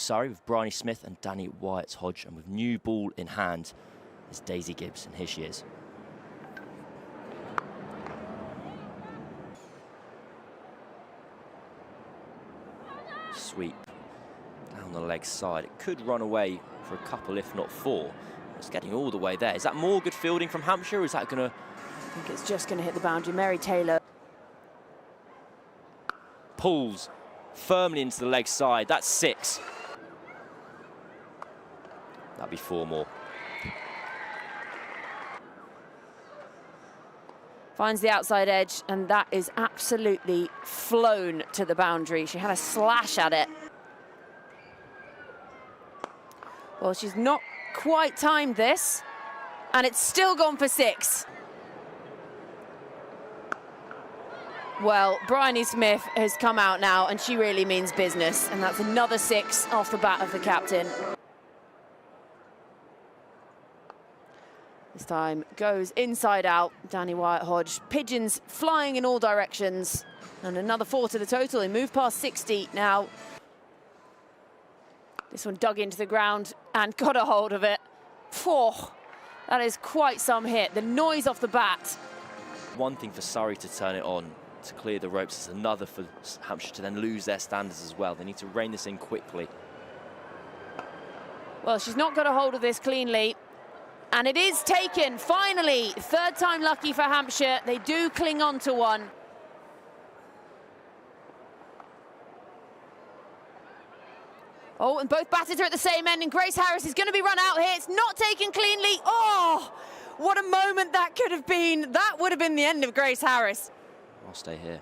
Surrey with Bryony Smith and Danny Wyatt-Hodge, and with new ball in hand is Daisy Gibbs, and here she is. Sweep down the leg side. It could run away for a couple, if not four. It's getting all the way there. Is that more good fielding from Hampshire, or is that going to... I think it's just going to hit the boundary. Mary Taylor pulls firmly into the leg side. That's 6. That'd be 4 more. finds the outside edge, and that is absolutely flown to the boundary. She had a slash at it. Well, she's not quite timed this, and it's still gone for 6. Well, Bryony Smith has come out now, and she really means business, and that's another 6 off the bat of the captain. This time goes inside out. Danny Wyatt-Hodge, pigeons flying in all directions, and another 4 to the total. They move past 60 now. This one dug into the ground and got a hold of it. Oh, that is quite some hit. The noise off the bat. One thing for Surrey to turn it on, to clear the ropes, is another for Hampshire to then lose their standards as well. They need to rein this in quickly. Well, she's not got a hold of this cleanly. And it is taken, finally. Third time lucky for Hampshire. They do cling on to one. Oh, and both batters are at the same end, and Grace Harris is going to be run out here. It's not taken cleanly. Oh, what a moment that could have been. That would have been the end of Grace Harris. I'll stay here.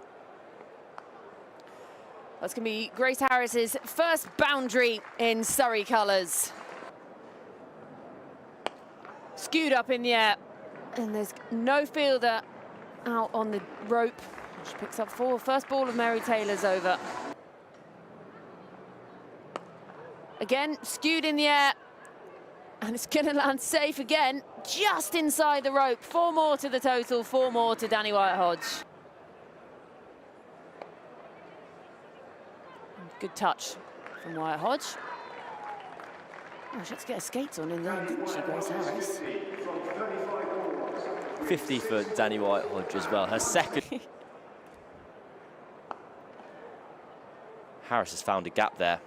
That's going to be Grace Harris's first boundary in Surrey colours. Skewed up in the air, and there's no fielder out on the rope. She picks up 4. First ball of Mary Taylor's over. Again, skewed in the air, and it's going to land safe again, just inside the rope. 4 more to the total, 4 more to Danny Wyatt-Hodge. Good touch from Wyatt-Hodge. Oh, she had to get her skates on in the end, didn't she, Grace Harris? 50 for Danny Wyatt-Hodge as well, her second. Harris has found a gap there.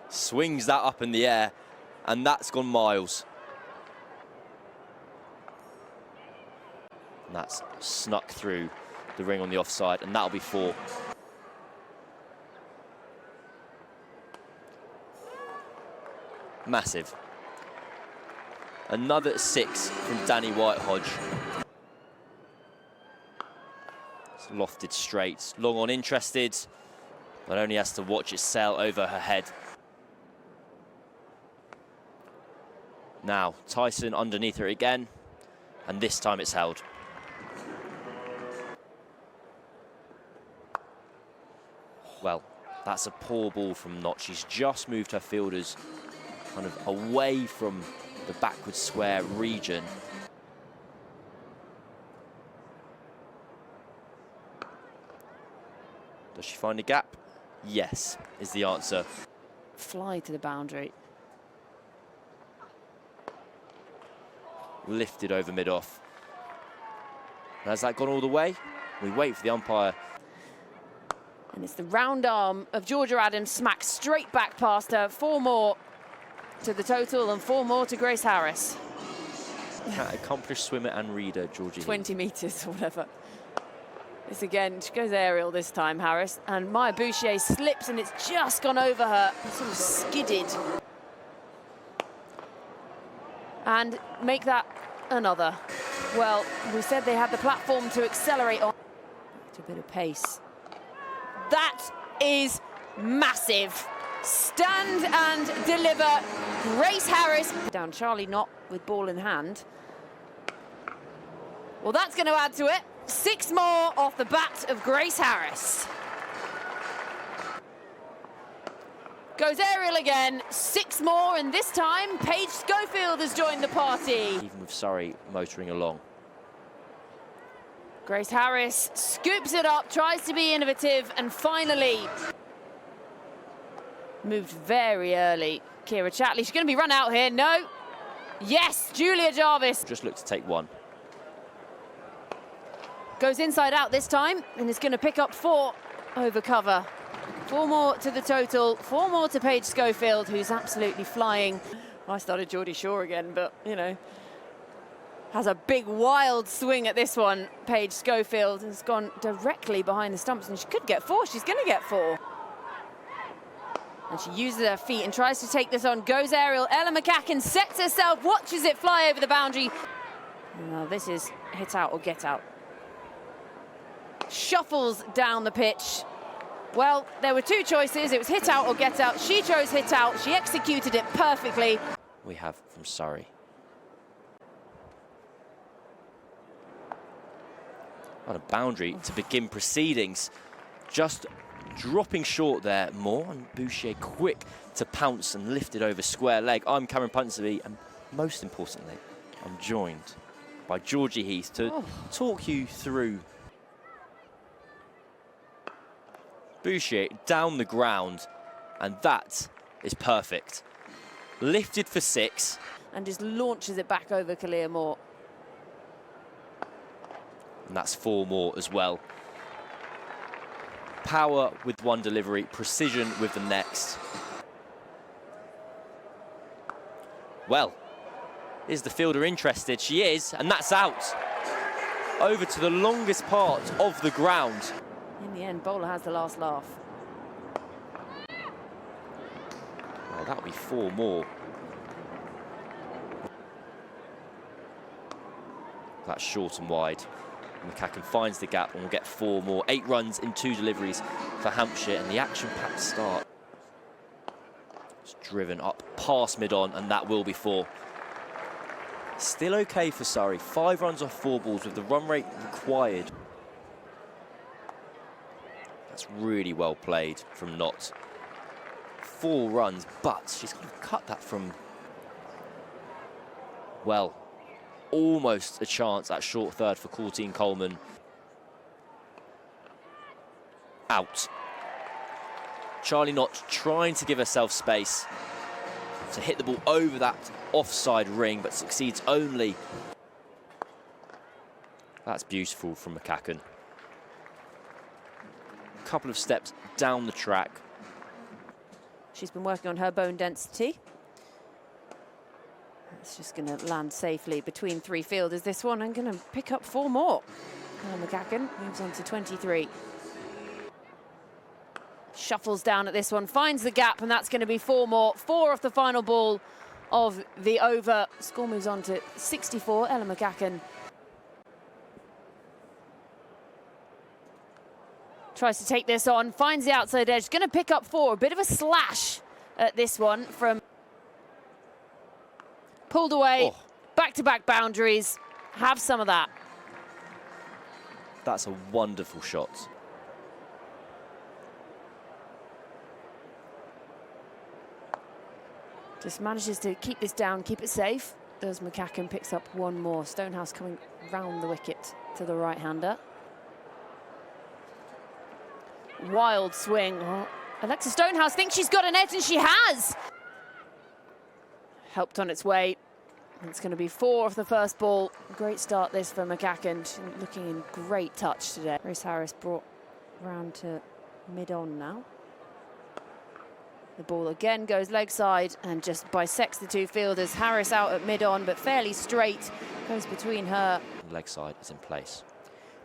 Swings that up in the air, and that's gone miles. And that's snuck through the ring on the offside, and that'll be 4. Massive. Another 6 from Danny Wyatt-Hodge. It's lofted straight, long on interested, but only has to watch it sail over her head. Now, Tyson underneath her again, and this time it's held. Well, that's a poor ball from Knott. She's just moved her fielders kind of away from the backward square region. Does she find a gap? Yes, is the answer. Fly to the boundary. Lifted over mid-off. Has that gone all the way? We wait for the umpire. And it's the round arm of Georgia Adams, smacked straight back past her. 4 more to the total, and 4 more to Grace Harris. Accomplished swimmer and reader, Georgie. 20 metres or whatever. This again, she goes aerial this time, Harris, and Maya Boucher slips, and it's just gone over her, sort of skidded. And make that another. Well, we said they had the platform to accelerate on. To a bit of pace. That is massive. Stand and deliver. Grace Harris. Down Charlie Knott with ball in hand. Well, that's going to add to it. 6 more off the bat of Grace Harris. Goes aerial again. 6 more, and this time Paige Schofield has joined the party. Even with Surrey motoring along. Grace Harris scoops it up, tries to be innovative, and finally Moved very early. Kira Chatley, she's going to be run out here. No. Yes, Julia Jarvis. Just look to take one. Goes inside out this time and is going to pick up 4 over cover. 4 more to the total, 4 more to Paige Schofield, who's absolutely flying. I started Geordie Shaw again, but, you know, has a big, wild swing at this one. Paige Schofield has gone directly behind the stumps, and she could get 4. She's going to get 4. And she uses her feet and tries to take this on. Goes aerial. Ella McCaughan sets herself, watches it fly over the boundary. Now this is hit out or get out. Shuffles down the pitch. Well, there were 2 choices. It was hit out or get out. She chose hit out. She executed it perfectly. We have from Surrey. On a boundary to begin proceedings. Just dropping short there, Moore, and Boucher quick to pounce and lift it over square leg. I'm Cameron Punsonby, and most importantly, I'm joined by Georgie Heath to talk you through. Boucher down the ground, and that is perfect. Lifted for 6. And just launches it back over Kalia Moore. And that's 4 more as well. Power with one delivery, precision with the next. Well, is the fielder interested? She is, and that's out. Over to the longest part of the ground. In the end, bowler has the last laugh. Well, that'll be 4 more. That's short and wide. McCaughan finds the gap and will get 4 more. 8 runs in 2 deliveries for Hampshire, and the action-packed start. It's driven up past mid-on, and that will be 4. Still okay for Surrey. 5 runs off 4 balls with the run rate required. That's really well played from Knott. 4 runs, but she's going to cut that from, well, almost a chance at short third for Courtine Coleman. Out. Charlie Knott trying to give herself space to hit the ball over that offside ring, but succeeds only. That's beautiful from McCaughan. A couple of steps down the track. She's been working on her bone density. It's just going to land safely between 3 fielders, this one, and going to pick up 4 more. McCaughan moves on to 23. Shuffles down at this one, finds the gap, and that's going to be 4 more. 4 off the final ball of the over. Score moves on to 64. Ella McCaughan tries to take this on, finds the outside edge, going to pick up 4. A bit of a slash at this one from... Pulled away, back-to-back boundaries. Have some of that. That's a wonderful shot. Just manages to keep this down, keep it safe. As McCaughan picks up 1 more. Stonehouse coming round the wicket to the right-hander. Wild swing. Oh, Alexa Stonehouse thinks she's got an edge, and she has. Helped on its way. It's going to be 4 off the first ball. Great start this for McCaughan. She's looking in great touch today. Grace Harris brought round to mid-on now. The ball again goes leg side and just bisects the 2 fielders. Harris out at mid-on, but fairly straight. Goes between her. Leg side is in place.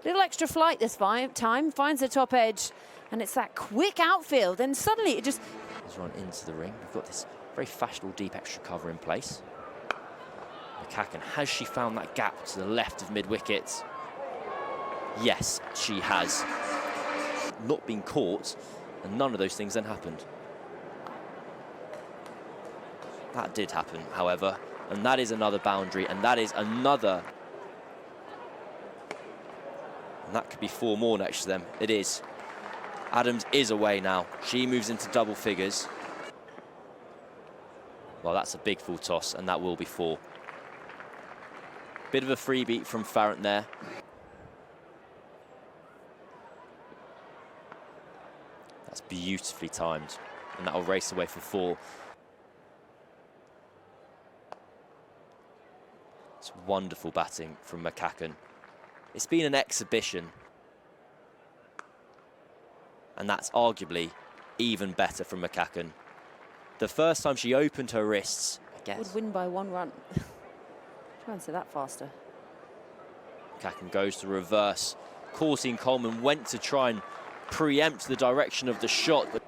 Little extra flight this time. Finds the top edge, and it's that quick outfield. And suddenly it just... He's run into the ring. We've got this very fashionable deep extra cover in place. McCaughan, has she found that gap to the left of mid-wicket? Yes, she has. Not been caught, and none of those things then happened. That did happen, however, and that is another boundary, and that is another. And that could be 4 more next to them. It is. Adams is away now. She moves into double figures. Well, that's a big full toss, and that will be 4. Bit of a freebie from Farrant there. That's beautifully timed. and that'll race away for 4. It's wonderful batting from McCaughan. It's been an exhibition, and that's arguably even better from McCaughan. The first time she opened her wrists, I guess. Would win by 1 run. Try and say that faster. McCaughan goes to reverse. Courtine Coleman went to try and preempt the direction of the shot. But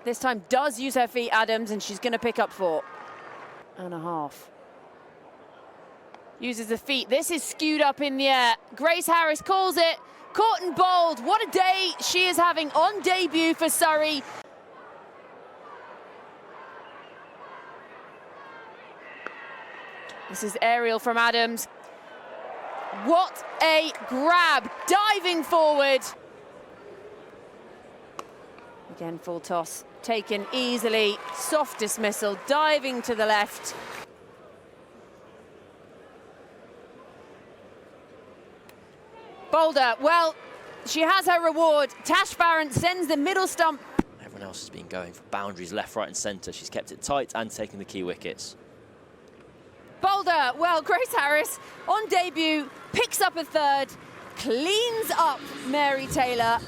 this time does use her feet, Adams, and she's going to pick up 4.5. Uses the feet. This is skewed up in the air. Grace Harris calls it. Caught and bowled. What a day she is having on debut for Surrey. This is aerial from Adams. What a grab, diving forward. Again, full toss, taken easily, soft dismissal, diving to the left. Boulder, well, she has her reward. Tash Barron sends the middle stump. Everyone else has been going for boundaries left, right and centre. She's kept it tight and taken the key wickets. Boulder, well, Grace Harris on debut, picks up a 3rd, cleans up Mary Taylor.